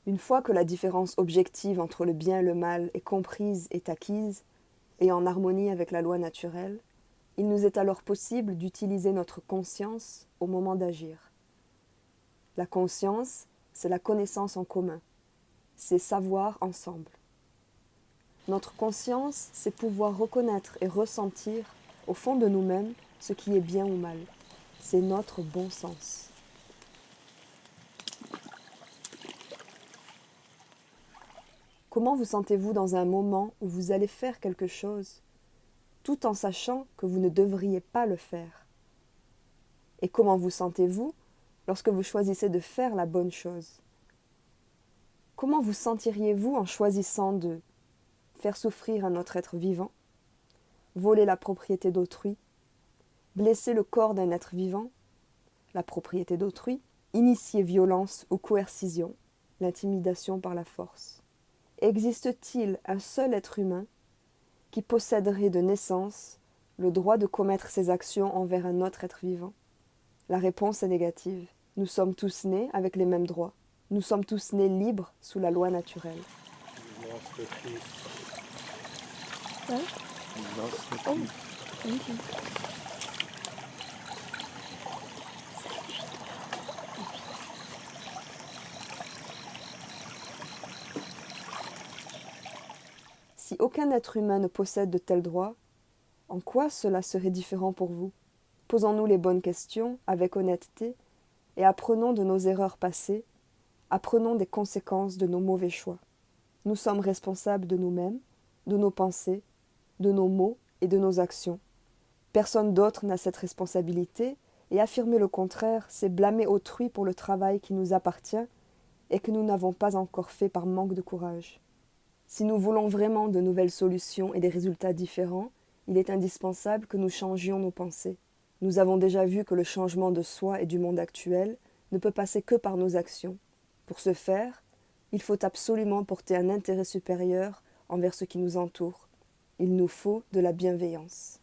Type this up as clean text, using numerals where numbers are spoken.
Une fois que la différence objective entre le bien et le mal est comprise et acquise, et en harmonie avec la loi naturelle, il nous est alors possible d'utiliser notre conscience au moment d'agir. La conscience, c'est la connaissance en commun, c'est savoir ensemble. Notre conscience, c'est pouvoir reconnaître et ressentir au fond de nous-mêmes ce qui est bien ou mal. C'est notre bon sens. Comment vous sentez-vous dans un moment où vous allez faire quelque chose, tout en sachant que vous ne devriez pas le faire? Et comment vous sentez-vous lorsque vous choisissez de faire la bonne chose? Comment vous sentiriez-vous en choisissant de faire souffrir un autre être vivant, voler la propriété d'autrui, blesser le corps d'un être vivant, la propriété d'autrui, initier violence ou coercition, l'intimidation par la force? Existe-t-il un seul être humain qui posséderait de naissance le droit de commettre ses actions envers un autre être vivant? La réponse est négative. Nous sommes tous nés avec les mêmes droits. Nous sommes tous nés libres sous la loi naturelle. Si aucun être humain ne possède de tels droits, en quoi cela serait différent pour vous? Posons-nous les bonnes questions avec honnêteté et apprenons de nos erreurs passées, apprenons des conséquences de nos mauvais choix. Nous sommes responsables de nous-mêmes, de nos pensées, de nos mots et de nos actions. Personne d'autre n'a cette responsabilité, et affirmer le contraire, c'est blâmer autrui pour le travail qui nous appartient et que nous n'avons pas encore fait par manque de courage. Si nous voulons vraiment de nouvelles solutions et des résultats différents, il est indispensable que nous changions nos pensées. Nous avons déjà vu que le changement de soi et du monde actuel ne peut passer que par nos actions. Pour ce faire, il faut absolument porter un intérêt supérieur envers ce qui nous entoure. Il nous faut de la bienveillance.